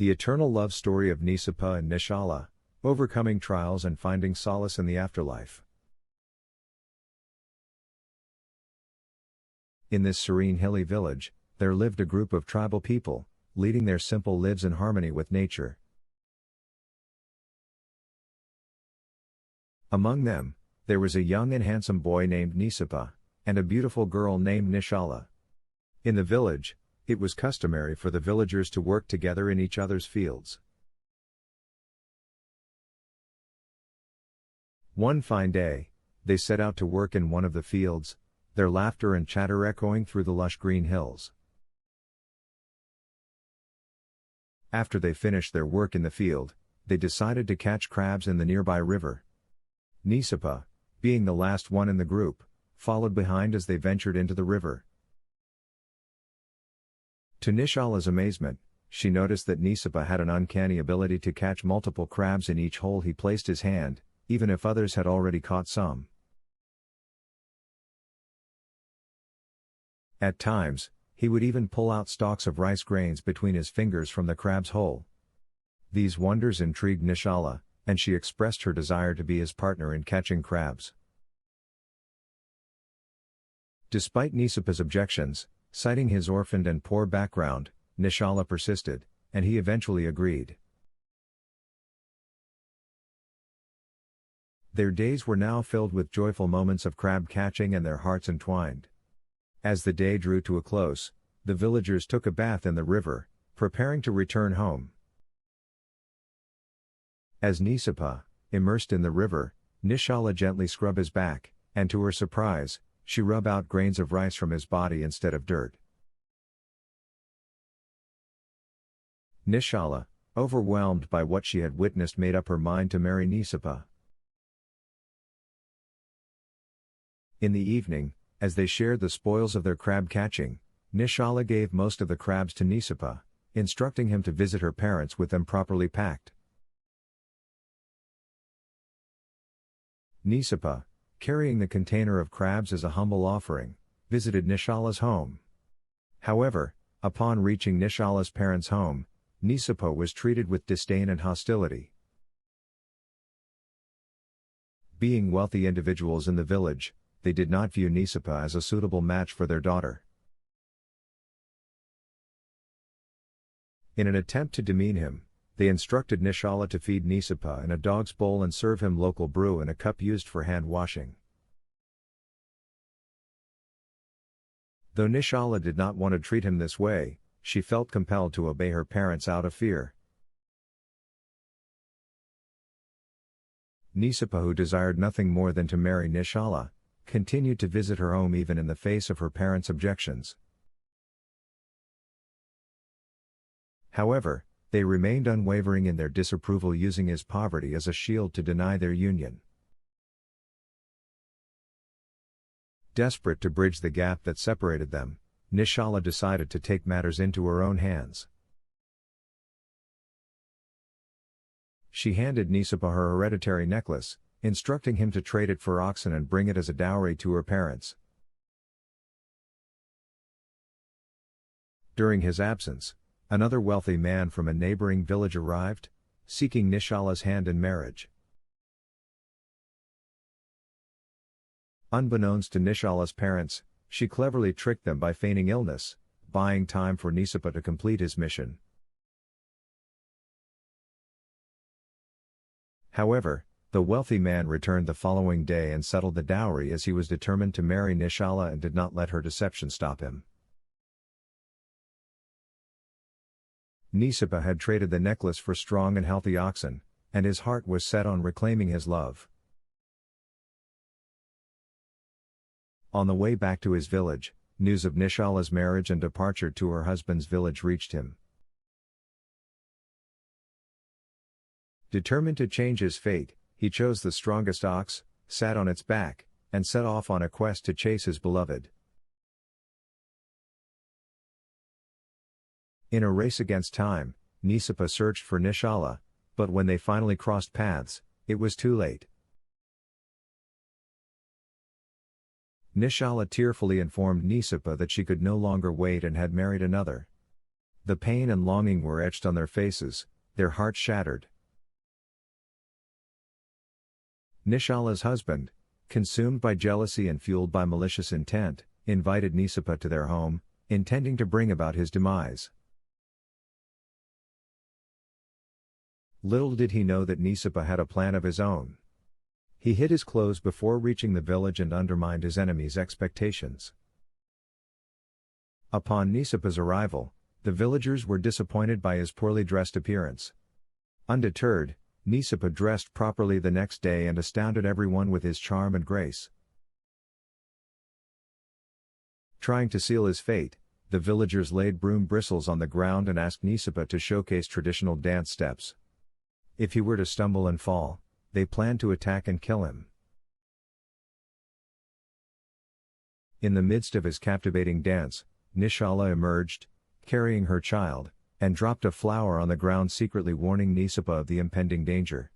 The eternal love story of Nisapa and Nisala, overcoming trials and finding solace in the afterlife. In this serene hilly village, there lived a group of tribal people, leading their simple lives in harmony with nature. Among them, there was a young and handsome boy named Nisapa, and a beautiful girl named Nisala. In the village, it was customary for the villagers to work together in each other's fields. One fine day, they set out to work in one of the fields, their laughter and chatter echoing through the lush green hills. After they finished their work in the field, they decided to catch crabs in the nearby river. Nisapa, being the last one in the group, followed behind as they ventured into the river. To Nishala's amazement, she noticed that Nisapa had an uncanny ability to catch multiple crabs in each hole he placed his hand, even if others had already caught some. At times, he would even pull out stalks of rice grains between his fingers from the crab's hole. These wonders intrigued Nisala, and she expressed her desire to be his partner in catching crabs. Despite Nisapa's objections, citing his orphaned and poor background, Nisala persisted, and he eventually agreed. Their days were now filled with joyful moments of crab catching and their hearts entwined. As the day drew to a close, the villagers took a bath in the river, preparing to return home. As Nisapa, immersed in the river, Nisala gently scrubbed his back, and to her surprise, she rubbed out grains of rice from his body instead of dirt. Nisala, overwhelmed by what she had witnessed, made up her mind to marry Nisapa. In the evening, as they shared the spoils of their crab catching, Nisala gave most of the crabs to Nisapa, instructing him to visit her parents with them properly packed. Nisapa, carrying the container of crabs as a humble offering, visited Nishala's home. However, upon reaching Nishala's parents' home, Nisapa was treated with disdain and hostility. Being wealthy individuals in the village, they did not view Nisapa as a suitable match for their daughter. In an attempt to demean him, they instructed Nisala to feed Nisapa in a dog's bowl and serve him local brew in a cup used for hand washing. Though Nisala did not want to treat him this way, she felt compelled to obey her parents out of fear. Nisapa, who desired nothing more than to marry Nisala, continued to visit her home even in the face of her parents' objections. However, they remained unwavering in their disapproval, using his poverty as a shield to deny their union. Desperate to bridge the gap that separated them, Nisala decided to take matters into her own hands. She handed Nisapa her hereditary necklace, instructing him to trade it for oxen and bring it as a dowry to her parents. During his absence, another wealthy man from a neighboring village arrived, seeking Nishala's hand in marriage. Unbeknownst to Nishala's parents, she cleverly tricked them by feigning illness, buying time for Nisapa to complete his mission. However, the wealthy man returned the following day and settled the dowry, as he was determined to marry Nisala and did not let her deception stop him. Nisapa had traded the necklace for strong and healthy oxen, and his heart was set on reclaiming his love. On the way back to his village, news of Nishala's marriage and departure to her husband's village reached him. Determined to change his fate, he chose the strongest ox, sat on its back, and set off on a quest to chase his beloved. In a race against time, Nisapa searched for Nisala, but when they finally crossed paths, it was too late. Nisala tearfully informed Nisapa that she could no longer wait and had married another. The pain and longing were etched on their faces, their hearts shattered. Nishala's husband, consumed by jealousy and fueled by malicious intent, invited Nisapa to their home, intending to bring about his demise. Little did he know that Nisapa had a plan of his own. He hid his clothes before reaching the village and undermined his enemies' expectations. Upon Nisapa's arrival, the villagers were disappointed by his poorly dressed appearance. Undeterred, Nisapa dressed properly the next day and astounded everyone with his charm and grace. Trying to seal his fate, the villagers laid broom bristles on the ground and asked Nisapa to showcase traditional dance steps. If he were to stumble and fall, they planned to attack and kill him. In the midst of his captivating dance, Nisala emerged, carrying her child, and dropped a flower on the ground, secretly warning Nisapa of the impending danger.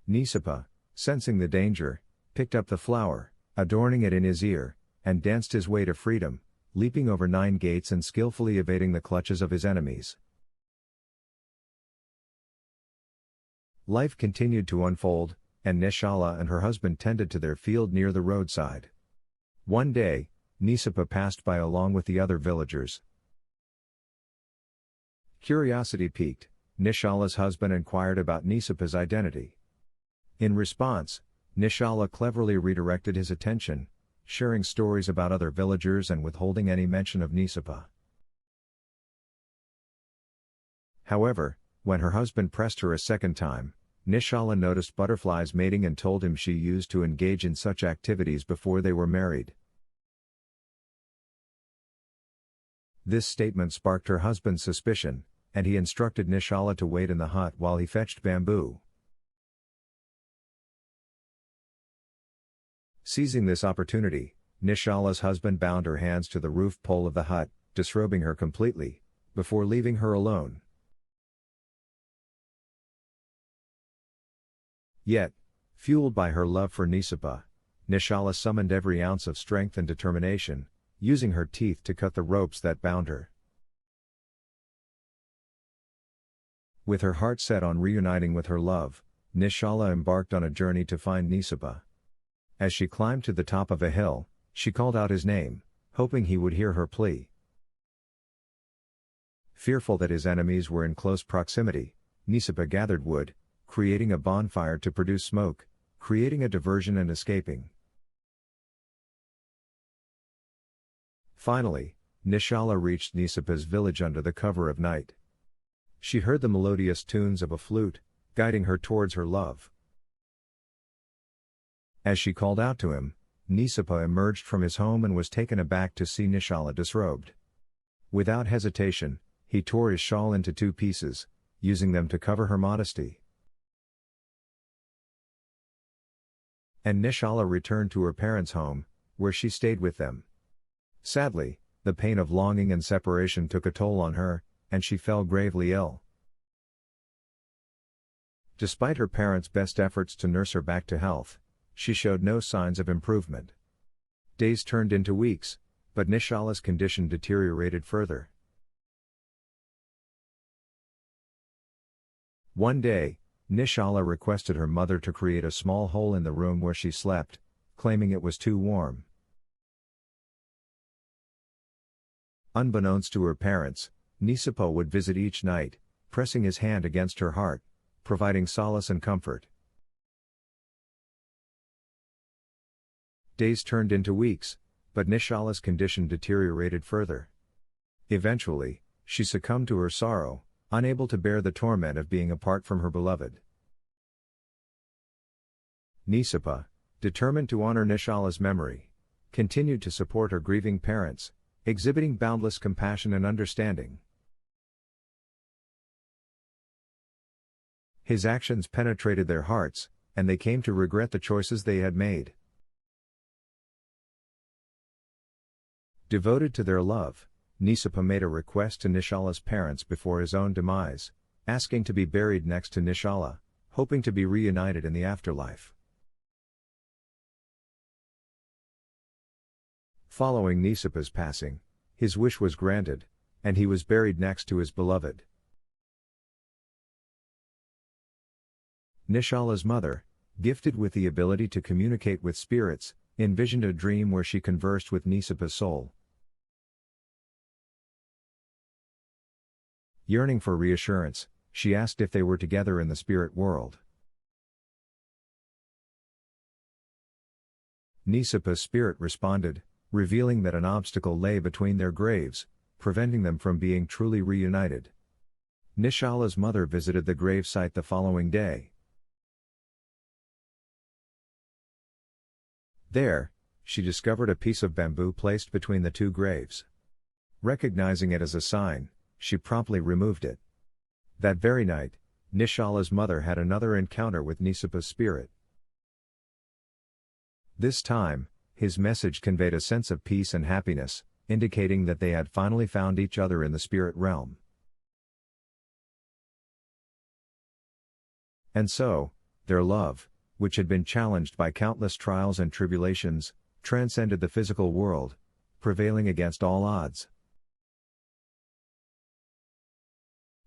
Nisapa, sensing the danger, picked up the flower, adorning it in his ear, and danced his way to freedom, leaping over 9 gates and skillfully evading the clutches of his enemies. Life continued to unfold, and Nisala and her husband tended to their field near the roadside. One day, Nisapa passed by along with the other villagers. Curiosity piqued, Nishala's husband inquired about Nisapa's identity. In response, Nisala cleverly redirected his attention, sharing stories about other villagers and withholding any mention of Nisapa. However, when her husband pressed her a second time, Nisala noticed butterflies mating and told him she used to engage in such activities before they were married. This statement sparked her husband's suspicion, and he instructed Nisala to wait in the hut while he fetched bamboo. Seizing this opportunity, Nishala's husband bound her hands to the roof pole of the hut, disrobing her completely, before leaving her alone. Yet, fueled by her love for Nisapa, Nisala summoned every ounce of strength and determination, using her teeth to cut the ropes that bound her. With her heart set on reuniting with her love, Nisala embarked on a journey to find Nisapa. As she climbed to the top of a hill, she called out his name, hoping he would hear her plea. Fearful that his enemies were in close proximity, Nisapa gathered wood, creating a bonfire to produce smoke, creating a diversion and escaping. Finally, Nisala reached Nisapa's village under the cover of night. She heard the melodious tunes of a flute, guiding her towards her love. As she called out to him, Nisapa emerged from his home and was taken aback to see Nisala disrobed. Without hesitation, he tore his shawl into 2 pieces, using them to cover her modesty. And Nisala returned to her parents' home, where she stayed with them. Sadly, the pain of longing and separation took a toll on her, and she fell gravely ill. Despite her parents' best efforts to nurse her back to health, she showed no signs of improvement. Days turned into weeks, but Nishala's condition deteriorated further. One day, Nisala requested her mother to create a small hole in the room where she slept, claiming it was too warm. Unbeknownst to her parents, Nisapa would visit each night, pressing his hand against her heart, providing solace and comfort. Days turned into weeks, but Nishala's condition deteriorated further. Eventually, she succumbed to her sorrow, unable to bear the torment of being apart from her beloved. Nisapa, determined to honor Nishala's memory, continued to support her grieving parents, exhibiting boundless compassion and understanding. His actions penetrated their hearts, and they came to regret the choices they had made. Devoted to their love, Nisapa made a request to Nishala's parents before his own demise, asking to be buried next to Nisala, hoping to be reunited in the afterlife. Following Nisapa's passing, his wish was granted, and he was buried next to his beloved. Nisala's mother, gifted with the ability to communicate with spirits, envisioned a dream where she conversed with Nisapa's soul. Yearning for reassurance, she asked if they were together in the spirit world. Nisapa's spirit responded, revealing that an obstacle lay between their graves, preventing them from being truly reunited. Nisala's mother visited the grave site the following day. There, she discovered a piece of bamboo placed between the two graves. Recognizing it as a sign, she promptly removed it. That very night, Nisala's mother had another encounter with Nisapa's spirit. This time, his message conveyed a sense of peace and happiness, indicating that they had finally found each other in the spirit realm. And so, their love, which had been challenged by countless trials and tribulations, transcended the physical world, prevailing against all odds.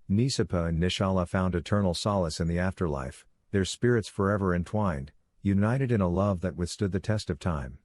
Nisapa and Nisala found eternal solace in the afterlife, their spirits forever entwined, united in a love that withstood the test of time.